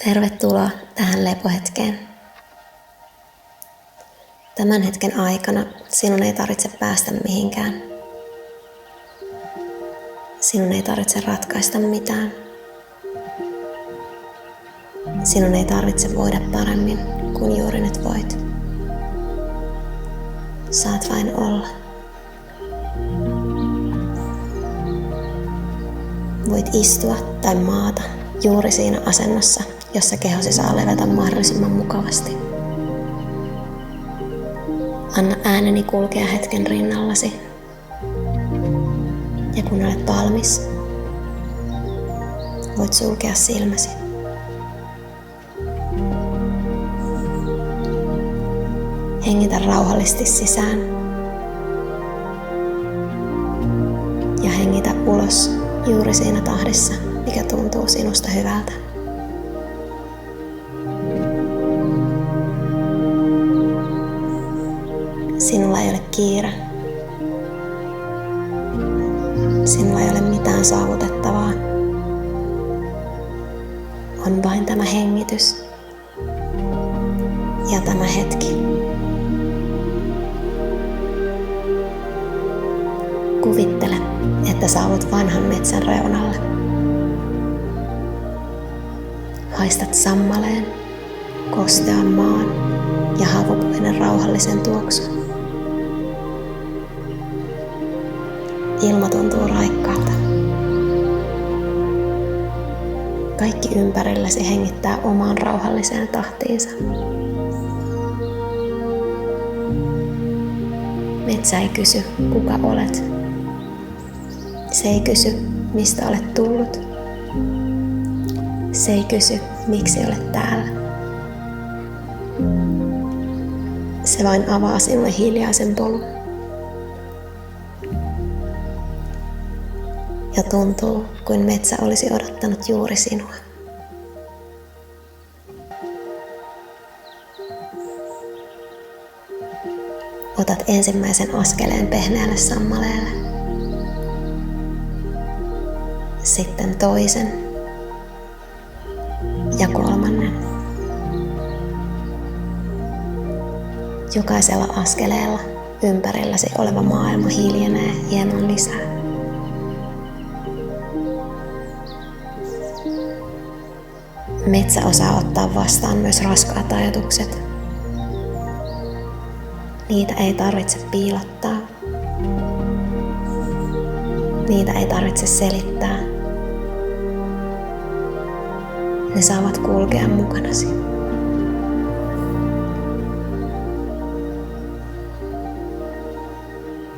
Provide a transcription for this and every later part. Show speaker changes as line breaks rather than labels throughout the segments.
Tervetuloa tähän lepohetkeen. Tämän hetken aikana sinun ei tarvitse päästä mihinkään. Sinun ei tarvitse ratkaista mitään. Sinun ei tarvitse voida paremmin kuin juuri nyt voit. Saat vain olla. Voit istua tai maata juuri siinä asennossa, jossa kehosi saa levätä mahdollisimman mukavasti. Anna ääneni kulkea hetken rinnallasi. Ja kun olet valmis, voit sulkea silmäsi. Hengitä rauhallisesti sisään. Ja hengitä ulos juuri siinä tahdissa, mikä tuntuu sinusta hyvältä. Sinulla ei ole kiire. Sinulla ei ole mitään saavutettavaa. On vain tämä hengitys ja tämä hetki. Kuvittele, että saavut vanhan metsän reunalle. Haistat sammaleen, kostean maan ja havupuiden rauhallisen tuoksun. Ilma tuntuu raikkaalta. Kaikki ympärilläsi hengittää omaan rauhalliseen tahtiinsa. Metsä ei kysy, kuka olet. Se ei kysy, mistä olet tullut. Se ei kysy, miksi olet täällä. Se vain avaa sinulle hiljaisen polun. Ja tuntuu, kuin metsä olisi odottanut juuri sinua. Otat ensimmäisen askeleen pehmeälle sammaleelle. Sitten toisen ja kolmannen. Jokaisella askeleella ympärilläsi oleva maailma hiljenee hieman lisää. Metsä osaa ottaa vastaan myös raskaat ajatukset. Niitä ei tarvitse piilottaa. Niitä ei tarvitse selittää. Ne saavat kulkea mukanasi.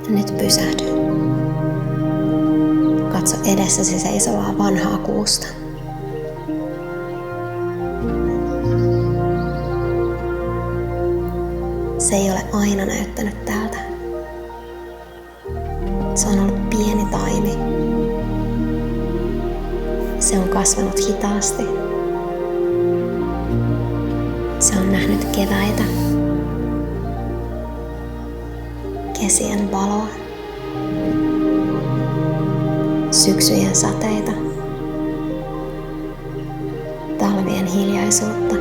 Nyt pysähdy. Katso edessäsi seisovaa vanhaa kuusta. Se ei ole aina näyttänyt tältä. Se on ollut pieni taimi. Se on kasvanut hitaasti. Se on nähnyt keväitä, kesien valoa, syksyjen sateita, talvien hiljaisuutta.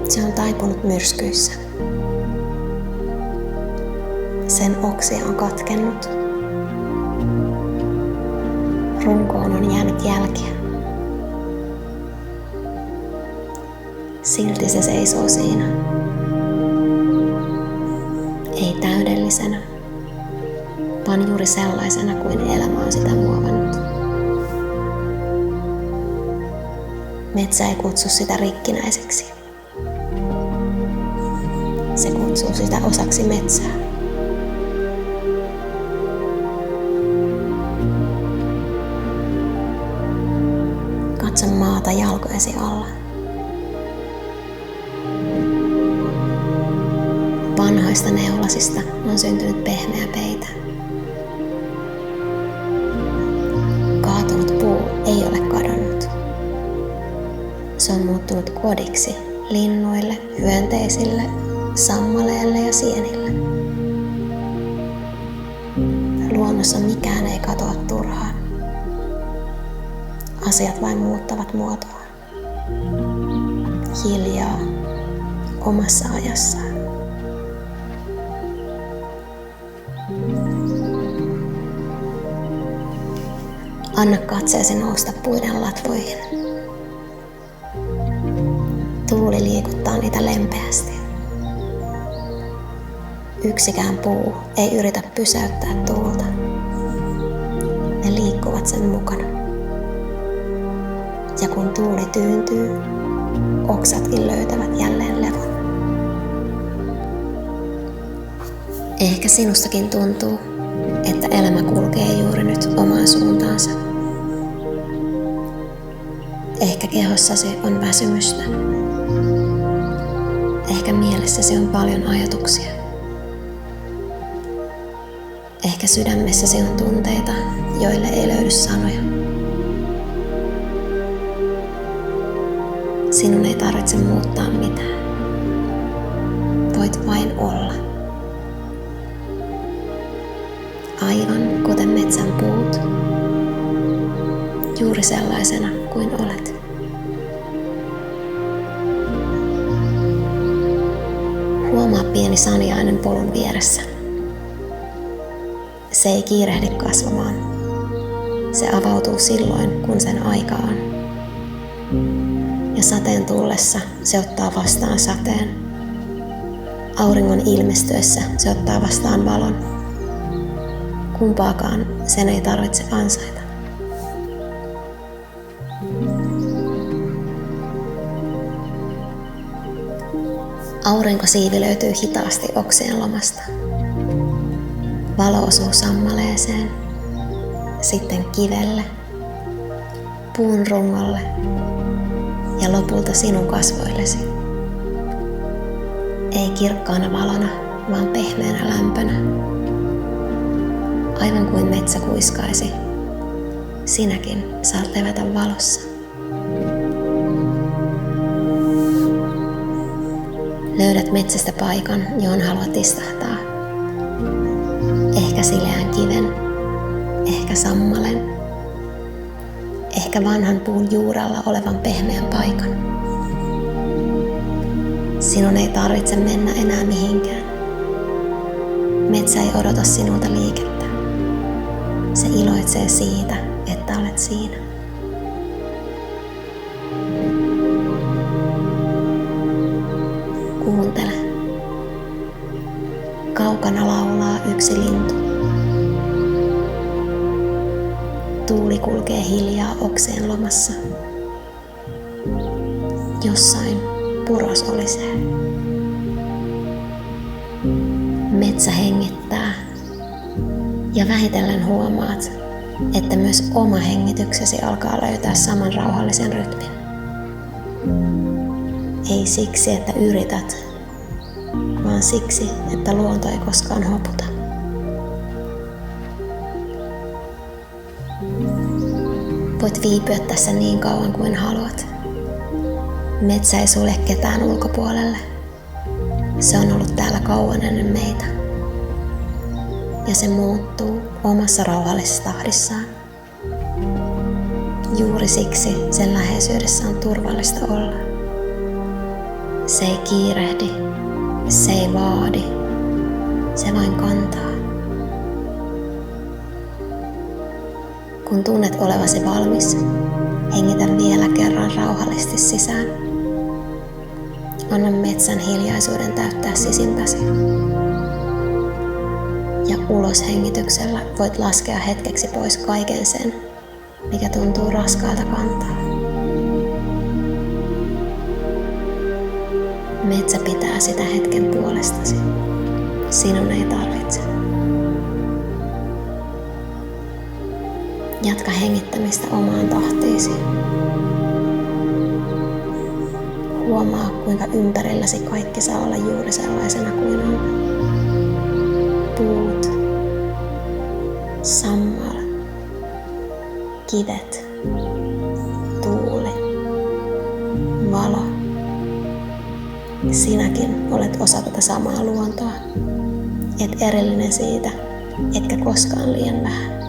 Se on taipunut myrskyissä. Sen oksia on katkennut. Runkoon on jäänyt jälkiä. Silti se seisoo siinä. Ei täydellisenä, vaan juuri sellaisena kuin elämä on sitä muovannut. Metsä ei kutsu sitä rikkinäiseksi. Se kutsuu sitä osaksi metsää. Katso maata jalkojesi alla. Vanhoista neulasista on syntynyt pehmeä peitä. Kaatunut puu ei ole kadonnut. Se on muuttunut kodiksi linnuille, hyönteisille, sammaleelle ja sienille. Luonnossa mikään ei katoa turhaan. asiat vain muuttavat muotoaan. Hiljaa, omassa ajassaan. Anna katseesi nousta puiden latvoihin. Tuuli liikuttaa niitä lempeästi. Yksikään puu ei yritä pysäyttää tuulta. Ne liikkuvat sen mukana. Ja kun tuuli tyyntyy, oksatkin löytävät jälleen levon. Ehkä sinustakin tuntuu, että elämä kulkee juuri nyt omaan suuntaansa. Ehkä kehossasi on väsymystä. Ehkä mielessäsi on paljon ajatuksia. Ehkä sydämessäsi on tunteita, joille ei löydy sanoja. Sinun ei tarvitse muuttaa mitään. Voit vain olla. Aivan kuten metsän puut. Juuri sellaisena kuin olet. Huomaa pieni saniainen polun vieressä. Se ei kiirehdi kasvamaan. Se avautuu silloin, kun sen aika on. Ja sateen tullessa se ottaa vastaan sateen. Auringon ilmestyessä se ottaa vastaan valon. Kumpaakaan sen ei tarvitse ansaita. Aurinko siivilöityy hitaasti oksien lomasta. Valo osuu sammaleeseen, sitten kivelle, puun rungolle ja lopulta sinun kasvoillesi. Ei kirkkaana valona, vaan pehmeänä lämpönä. Aivan kuin metsä kuiskaisi, sinäkin saat levätä valossa. Löydät metsästä paikan, johon haluat istahtaa. Ehkä sileän kiven, ehkä sammalen, ehkä vanhan puun juurella olevan pehmeän paikan. Sinun ei tarvitse mennä enää mihinkään. Metsä ei odota sinulta liikettä. Se iloitsee siitä, että olet siinä. Kuuntele. Kaukana laulaa yksi lintu. Tuuli kulkee hiljaa oksien lomassa. Jossain puros olisee. Metsä hengittää. Ja vähitellen huomaat, että myös oma hengityksesi alkaa löytää saman rauhallisen rytmin. Ei siksi, että yrität, vaan siksi, että luonto ei koskaan hoputa. Voit viipyä tässä niin kauan kuin haluat. Metsä ei sulje ketään ulkopuolelle. Se on ollut täällä kauan ennen meitä. Ja se muuttuu omassa rauhallisessa tahdissaan. Juuri siksi sen läheisyydessä on turvallista olla. Se ei kiirehdi, se ei vaadi, se vain kantaa. Kun tunnet olevasi valmis, hengitä vielä kerran rauhallisesti sisään. Anna metsän hiljaisuuden täyttää sisimpäsi. Ja uloshengityksellä voit laskea hetkeksi pois kaiken sen, mikä tuntuu raskaalta kantaa. Metsä pitää sitä hetken puolestasi. Sinun ei tarvitse. Jatka hengittämistä omaan tahtiisi. Huomaa, kuinka ympärilläsi kaikki saa olla juuri sellaisena kuin on. Puut, sammal, kivet, tuuli, valo. Sinäkin olet osa tätä samaa luontoa. Et erillinen siitä, etkä koskaan liian vähän.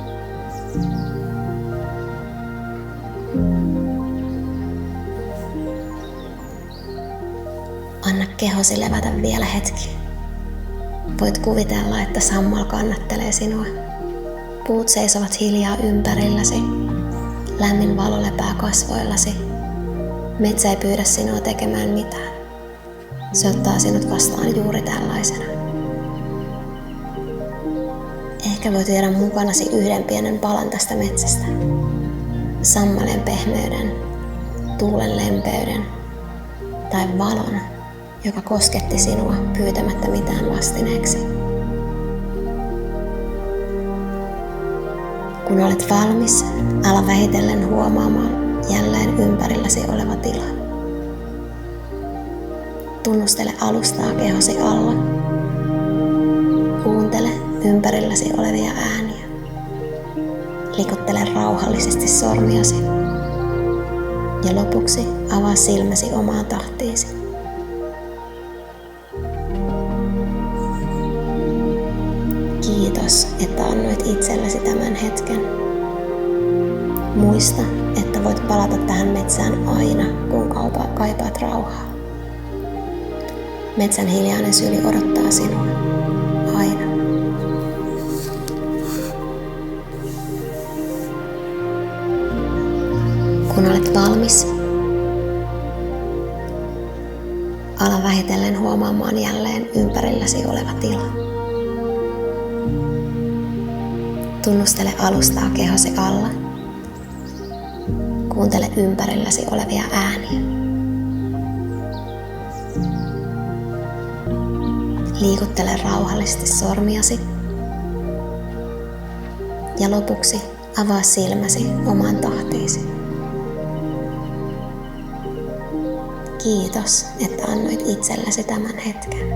Anna kehosi levätä vielä hetki. Voit kuvitella, että sammal kannattelee sinua. Puut seisovat hiljaa ympärilläsi. Lämmin valo lepää kasvoillasi. Metsä ei pyydä sinua tekemään mitään. Se ottaa sinut vastaan juuri tällaisena. Ehkä voit viedä mukanasi yhden pienen palan tästä metsästä. Sammalien pehmeyden, tuulen lempeyden tai valon, joka kosketti sinua pyytämättä mitään vastineeksi. Kun olet valmis, ala vähitellen huomaamaan jälleen ympärilläsi oleva tila. Tunnustele alustaa kehosi alla. Kuuntele ympärilläsi olevia ääniä. Likuttele rauhallisesti sormiasi. Ja lopuksi avaa silmäsi omaan tahtiisi. Kiitos, että annoit itsellesi tämän hetken. Muista, että voit palata tähän metsään aina, kun kaipaat rauhaa. Metsän hiljainen syli odottaa sinua. Aina. Kun olet valmis, ala vähitellen huomaamaan jälleen ympärilläsi oleva tila. Tunnustele alustaa kehosi alla. Kuuntele ympärilläsi olevia ääniä. Liikuttele rauhallisesti sormiasi. Ja lopuksi avaa silmäsi omaan tahtiisi. Kiitos, että annoit itsellesi tämän hetken.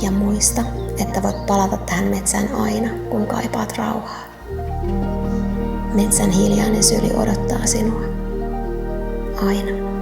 Ja muista, että voit palata tähän metsään aina, kun kaipaat rauhaa. Metsän hiljainen syli odottaa sinua. Aina.